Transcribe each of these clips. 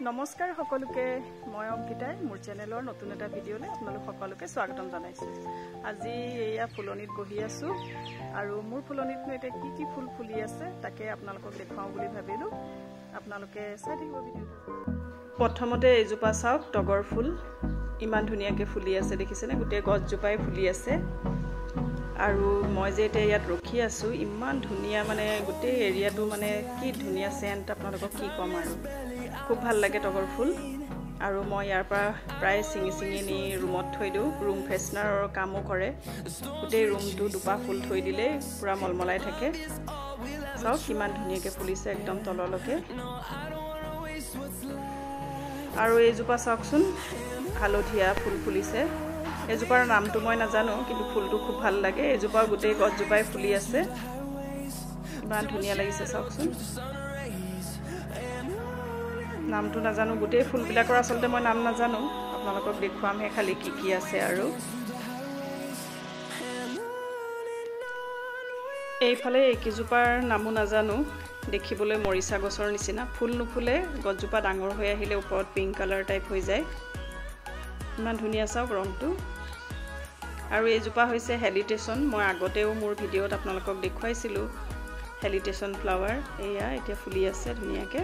নমস্কাৰ সকলোকে মই অংকিতাই মোৰ চেনেলৰ নতুন এটা ভিডিঅ'লৈ আপোনালোক সকলোকে স্বাগতম জনাইছো। আজি এয়া ফুলনিত বহি আছো আৰু মোৰ ফুলনিত এটা কি ফুল ফুলি আছে তাকে আপোনালোকক দেখাও বুলি ভাবিলো। আপোনালোকে চাই থাকিব ভিডিঅ'টো। প্ৰথমতে এইজোপা চাওক টগৰ ফুল ইমান ধুনীয়াকৈ ফুলি আছে দেখিছেনে গোটেই গছজোপাই ফুলি আছে। আৰু মই যে এতিয়া ইয়াত ৰখি আছো ইমান ধুনীয়া মানে গোটেই এৰিয়াটো মানে কি ধুনীয়া সেন্ট আপোনালোকক কি কম আৰু খুব ভাল লাগে টগৰ ফুল। আৰু মই ইয়াৰ পৰা প্ৰায় চিঙি নি ৰুমত থৈ দিওঁ, ৰুম ফ্ৰেছনাৰৰ কামো কৰে। গোটেই ৰুমটো দুপা ফুল থৈ দিলে পুৰা মলমলাই থাকে। চাওক কিমান ধুনীয়াকৈ ফুলিছে একদম তললৈকে। আৰু এইজোপা চাওকচোন হালধীয়া ফুল ফুলিছে। এইজোপাৰ নামটো মই নাজানো কিন্তু ফুলটো খুব ভাল লাগে। এইজোপা গোটেই গছজোপাই ফুলি আছে, ইমান ধুনীয়া লাগিছে চাওকচোন। নামটো নাজানো, গোটেই ফুলবিলাকৰ আচলতে মই নাম নাজানো, আপোনালোকক দেখুৱামহে খালি কি আছে। আৰু এইফালে এইকেইজোপাৰ নামো নাজানো, দেখিবলৈ মৰিচা গছৰ নিচিনা। ফুল নুফুলে, গছজোপা ডাঙৰ হৈ আহিলে ওপৰত পিংক কালাৰ টাইপ হৈ যায়। ইমান ধুনীয়া চাওক ৰংটো। আৰু এইজোপা হৈছে হেলিটেশ্যন। মই আগতেও মোৰ ভিডিঅ'ত আপোনালোকক দেখুৱাইছিলোঁ হেলিটেশ্যন ফ্লাৱাৰ। এয়া এতিয়া ফুলি আছে ধুনীয়াকৈ।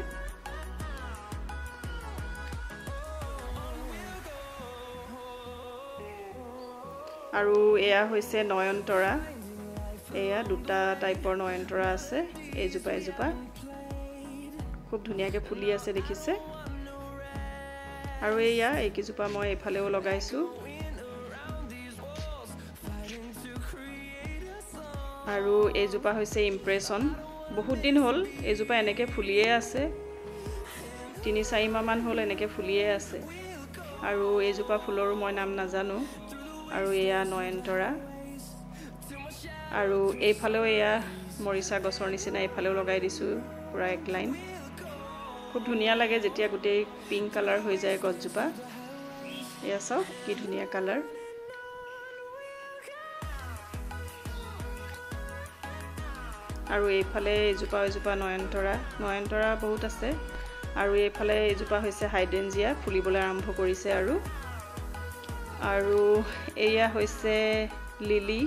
আৰু এয়া হৈছে নয়নতৰা। এয়া দুটা টাইপৰ নয়নতৰা আছে, এইজোপা খুব ধুনীয়াকৈ ফুলি আছে দেখিছে। আৰু এইকেইজোপা মই এইফালেও লগাইছোঁ। আৰু এইজোপা হৈছে ইমপ্ৰেছন। বহুত দিন হ'ল এইজোপা এনেকৈ ফুলিয়ে আছে, ৩-৪ মাহমান হ'ল এনেকৈ ফুলিয়ে আছে। আৰু এইজোপা ফুলৰো মই নাম নাজানো। আৰু এয়া নয়নতৰা। আৰু এইফালেও এয়া মৰিচা গছৰ নিচিনা এইফালেও লগাই দিছোঁ পুৰা এক লাইন। খুব ধুনীয়া লাগে যেতিয়া গোটেই পিংক কালাৰ হৈ যায় গছজোপা। এয়া চাওক কি ধুনীয়া কালাৰ। আৰু এইফালে এজোপা নয়নতৰা বহুত আছে। আৰু এইফালে এইজোপা হৈছে হাইড্ৰেঞ্জিয়া, ফুলিবলৈ আৰম্ভ কৰিছে। আৰু এয়া হৈছে লিলি,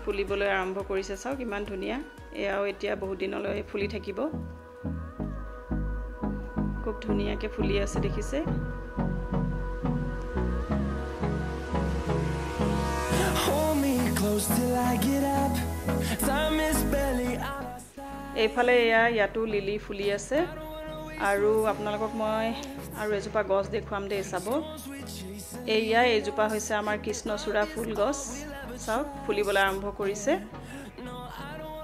ফুলিবলৈ আৰম্ভ কৰিছে। চাওক ইমান ধুনীয়া। এয়াও এতিয়া বহুত দিনলৈ ফুলি থাকিব। খুব ধুনীয়াকৈ ফুলি আছে দেখিছে। এইফালে ইয়াতো লিলি ফুলি আছে। আৰু আপোনালোকক মই আৰু এজোপা গছ দেখুৱাম দেই, চাব। এইজোপা হৈছে আমাৰ কৃষ্ণচূড়া ফুল গছ। চাওক ফুলিবলৈ আৰম্ভ কৰিছে,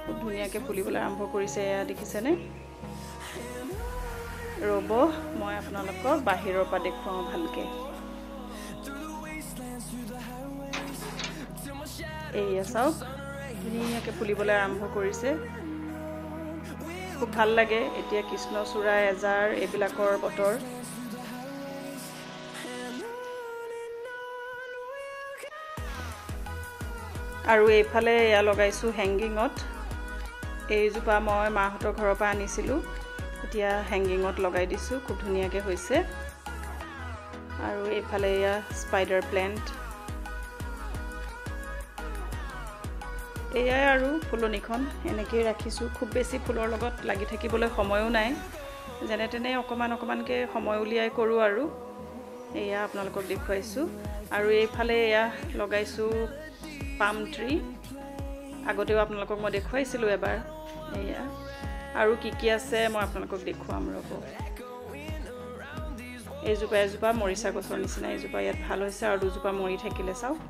খুব ধুনীয়াকৈ ফুলিবলৈ আৰম্ভ কৰিছে। এয়া দেখিছেনে? ৰ'ব মই আপোনালোকক বাহিৰৰ পৰা দেখুৱাওঁ ভালকৈ। এয়া চাওক ধুনীয়াকৈ ফুলিবলৈ আৰম্ভ কৰিছে। খুব ভাল লাগে এতিয়া কৃষ্ণচূড়া, এজাৰ এইবিলাকৰ বতৰ। আৰু এইফালে এয়া লগাইছোঁ হেংগিঙত। এইজোপা মই মাহঁতৰ ঘৰৰ পৰা আনিছিলোঁ, এতিয়া হেংগিঙত লগাই দিছোঁ, খুব ধুনীয়াকৈ হৈছে। আৰু এইফালে এয়া স্পাইডাৰ প্লেণ্ট। এয়াই আৰু ফুলনিখন এনেকৈয়ে ৰাখিছোঁ। খুব বেছি ফুলৰ লগত লাগি থাকিবলৈ সময়ো নাই, যেনে তেনে অকণমানকৈ সময় উলিয়াই কৰোঁ। আৰু এয়া আপোনালোকক দেখুৱাইছোঁ। আৰু এইফালে এয়া লগাইছোঁ পাম ট্ৰি। আগতেও আপোনালোকক মই দেখুৱাইছিলোঁ এবাৰ। এয়া আৰু কি আছে মই আপোনালোকক দেখুৱাম ৰ'ব। এজোপা মৰিচা গছৰ নিচিনা এইজোপা ইয়াত ভাল হৈছে। আৰু দুজোপা মৰি থাকিলে চাওক।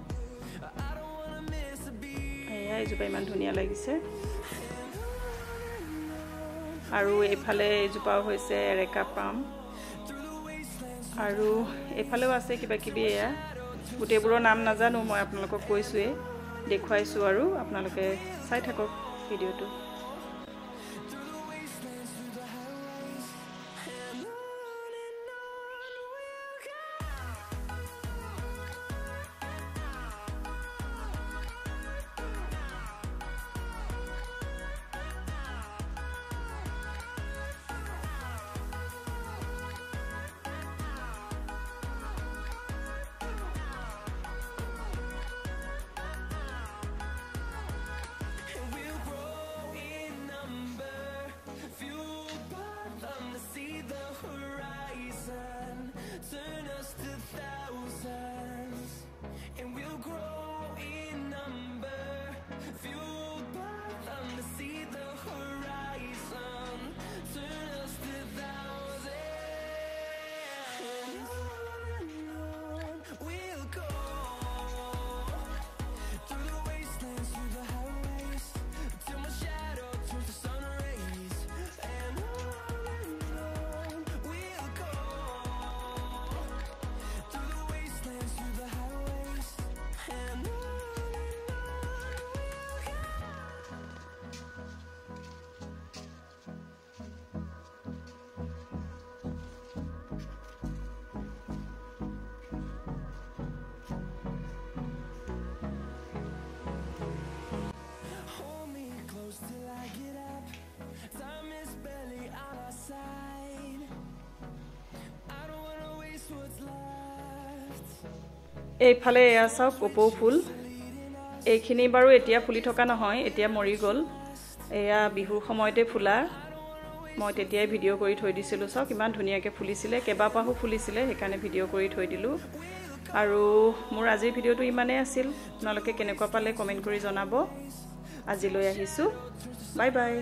এইজোপা ইমান ধুনীয়া লাগিছে। আৰু এইফালে এইজোপাও হৈছে এৰেকা পাম। আৰু এইফালেও আছে কিবা কিবি। এয়া গোটেইবোৰৰ নাম নাজানো, মই আপোনালোকক কৈছোঁৱেই, দেখুৱাইছোঁ। আৰু আপোনালোকে চাই থাকক ভিডিঅ'টো। এইফালে এয়া চাওক কপৌ ফুল এইখিনি বাৰু এতিয়া ফুলি থকা নহয় এতিয়া মৰি গ'ল এয়া বিহুৰ সময়তে ফুলা মই তেতিয়াই ভিডিঅ' কৰি থৈ দিছিলোঁ চাওক ইমান ধুনীয়াকৈ ফুলিছিলে কেইবাপাহো ফুলিছিলে সেইকাৰণে ভিডিঅ' কৰি থৈ দিলোঁ আৰু মোৰ আজিৰ ভিডিঅ'টো ইমানেই আছিল আপোনালোকে কেনেকুৱা পালে কমেণ্ট কৰি জনাব আজিলৈ আহিছোঁ বাই বাই